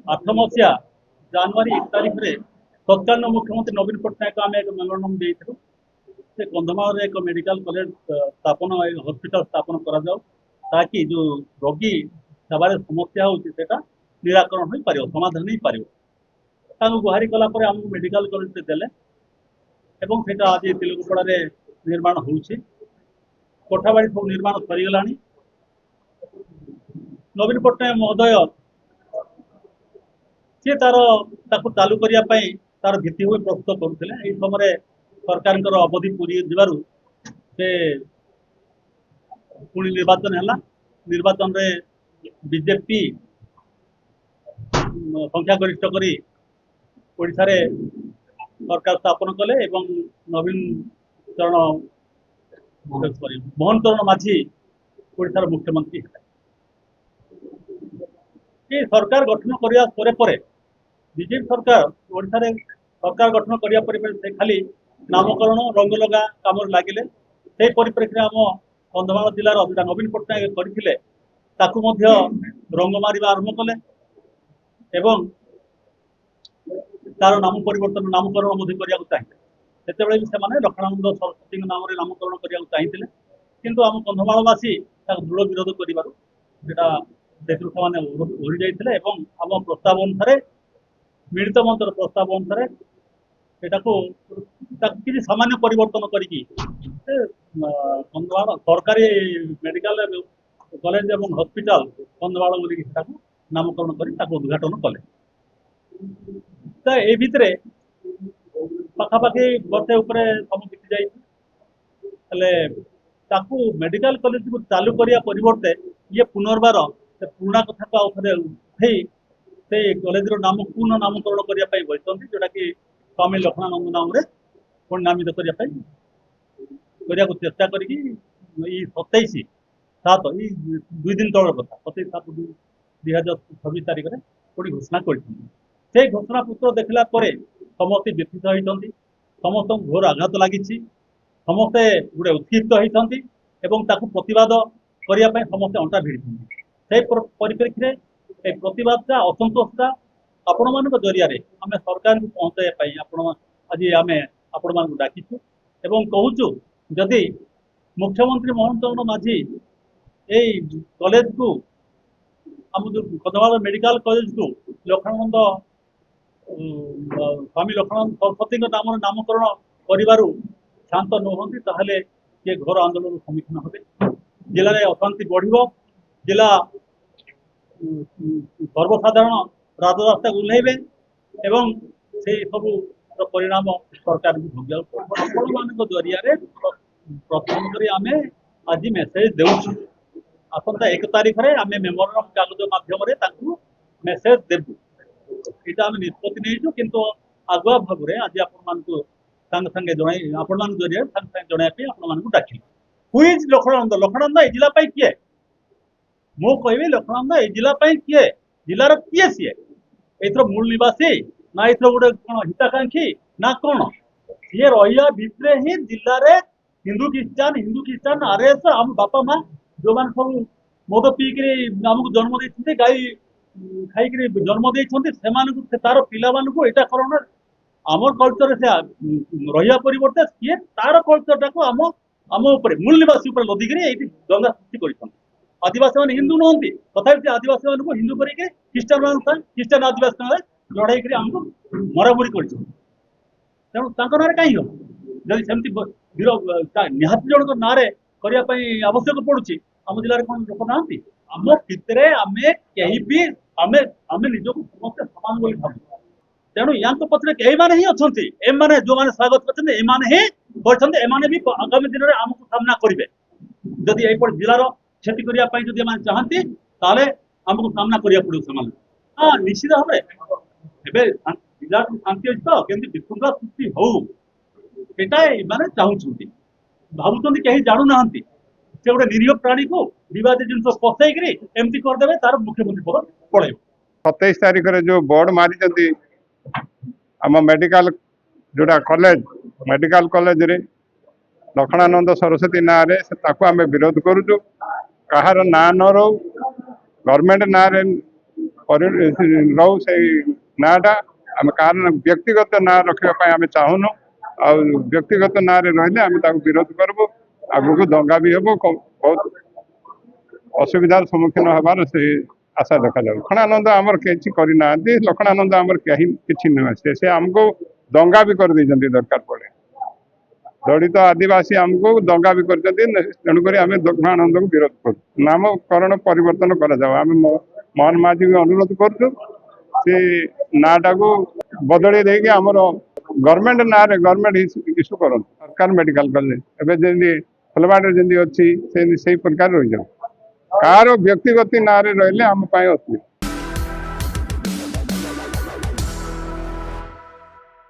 आठ मसीहा जनवरी 1 तारिख में तत्कालीन मुख्यमंत्री नवीन पट्टनायक आम एक मेमोरांडम देइथिलु से कंधमाल एक मेडिकल कॉलेज स्थापन हॉस्पिटल स्थापन करा जाओ ताकि जो रोगी सेवार समस्या होची सेटा निराकरण होई पारियो समाधान होई पारियो तांको गुहारी कला परे हमको मेडिकल कॉलेज देले एवं सेटा आज तेलुगुपड़ा रे निर्माण होउची कोठाबाड़ी सब निर्माण सरीगलानी नवीन पट्टनायक महोदय सी तार चालू करने तार भित्तिभूमि प्रस्तुत करुले यही समय सरकार अवधि पूरी जीवार से पुणी निर्वाचन है निर्वाचन रे बीजेपी संख्यागरिष्ठ करी ओडिशा रे सरकार स्थापन कले एवं नवीन चरण मोहन चरण माझी ओडिशार मुख्यमंत्री ये सरकार गठन करने बीजेपी सरकार ओडिशा रे सरकार गठन करने खाली नामकरण रंग लगा काम लगिले से परिप्रेक्षी आम कंधमाल जिलार जोटा नवीन पट्टनायक करथिले ताकू मध्य रंग मारिबा आरंभ कले एवं तार नाम परिवर्तन नामकरण मध्य करिया चाहिए सेते से लक्ष्मणानंद सरस्वती नाम नामकरण करिया चाहिए किंतु आम कंधमालवासी दृढ़ विरोध कर ओहरी जाइए एवं आम प्रस्ताव अनुसार मिलित मंचर प्रस्ताव अनुसार किसी सामान्य परिवर्तन करके कंधमाल सरकारी मेडिकल कॉलेज एवं हॉस्पिटल कंधमाल नामकरण कर उद्घाटन कले तो ये भितर पखापाखि वर्षे उपर सब बीती जाइए मेडिकल कॉलेज को चालू करने परिवर्ते ये पुनर्बार पुराणा कथा को आउे उठे से कॉलेज नाम पुनः नामकरण करने बोलते जोटा कि स्वामी लक्ष्मणानंद नाम पुणी नामित करने चेष्टा करी 27/7 दुई दिन तौर कथा 27/7/2026 तारीख में पुणी घोषणा कर घोषणा पत्र देखला समस्ते व्यथित होती समस्त घोर आघात लगी समस्ते गोटे उत्क्षिप्त होती प्रतिवाद करने समस्ते अंटा भिड़ी से परिप्रेक्षी में प्रतिवाद असंतोषता आपण मान जरिया आम सरकार को पहुँचाई आज आम आपण मान डाकिचु एवं कहूचु जदि मुख्यमंत्री मोहन चरण माझी यही कॉलेज को आम जो कंधमाल मेडिकल कॉलेज को लक्ष्मणानंद स्वामी लक्ष्मणानंद सरस्वती नाम नामकरण कर शांत नुहति ताहले ये घोर आंदोलन सम्मुखीन हे जिले में अशांति बढ़ जिला सर्वसाधारण राजरास्ता ओह्लैबे एवं से सब परिणाम सरकार को भोग जरिया प्रथम आम आज मेसेज देवु आसंता 1 तारिख में आम मेमोरांडम कागज मध्यम मेसेज देवु यहाँ आम निष्पत्ति नहीं किंतु आगुआ भाव में आज आपण संगे संगे जन आपण जरिए संगे संगे जनवाई आपण डाक हुईज लक्ष्मणानंद लक्ष्मणानंद ए जिला किए मु कहि लक्ष्मणानंद ए जिला किए जिलार किए सी एथर मूल निवासी ना एथर गोटे कौन हिताकांक्षी ना कौन सी रहा भितर ही जिले में हिंदू क्रिश्चियन आरएस आम बापा माँ जो मैंने सब मद पीक आमको जन्म दे गाई खाई जन्म दे तार पिला यहाँ करण आम कल्चर से रहा परिवर्ते सी तार कल्चर टाक आम मूल निवासी लदिक दंगा सृष्टि कर आदिवासी मैंने हिंदू नुहति तथा आदिवासी मान हिंदू करके ख्रीष्टान आदिवासी लड़ाई कर आमको मरामरी कर तेणु ना कहीं जब सेमती निहाती जन ना करने आवश्यक पड़ुची आम जिले कौन लोक ना आम भितर आम कहीं भी आम निजक समस्त सामान बोली भाव तेणु या पचर कई मैंने ही अच्छा एम जो मैंने स्वागत करते भी आगामी दिन में आमको सामना करेंगे जदि यही जिलार क्षति करने जदि चाहती ताले आमको सामना करिया पड़ो से हाँ निश्चित भाव में जिला शांति अच्छी तो केमती विशृंखला सृष्टि हो माने चाहूँ भावुं कहीं जानू ना से गोटे निरीह प्राणी को विवाद जिन पसई एमती करदे तार मुख्यमंत्री पद पड़े 27 तारीख में जो बोर्ड मारी आम मेडिकल जोड़ा कॉलेज मेडिकल कॉलेज रे लक्ष्मणानंद सरस्वती ना रे ताकू आम विरोध करुचु कहार ना न रो गवर्नमेंट ना रे रहू से नाटा आम कार व्यक्तिगत ना रखा आम चाहूनु आ व्यक्तिगत ना रही विरोध करूँ आगू दंगा भी हम बहुत असुविधार सम्मुखीन हबार से आशा देखा जाए। लखनानंद आमर किसी करना लखनानंद आमर कहीं किसी नुहे से आमको दंगा भी कर देइछन्ति दरकार पड़े दलित आदिवासी आमको दंगा भी कर तेणुक आम लखनानंद को विरोध कर नामकरण परिवर्तन कर मोहन माझी भी अनुरोध करुँ से नाटा को बदली देके आमर गवर्नमेंट ना गवर्नमेंट इश्यू कर सरकार मेडिकल कॉलेज एवं जमी फुलवाड़ी जमी अच्छी से प्रकार रही जाओ कार व्यक्तिगत ना रही आम असुविधा।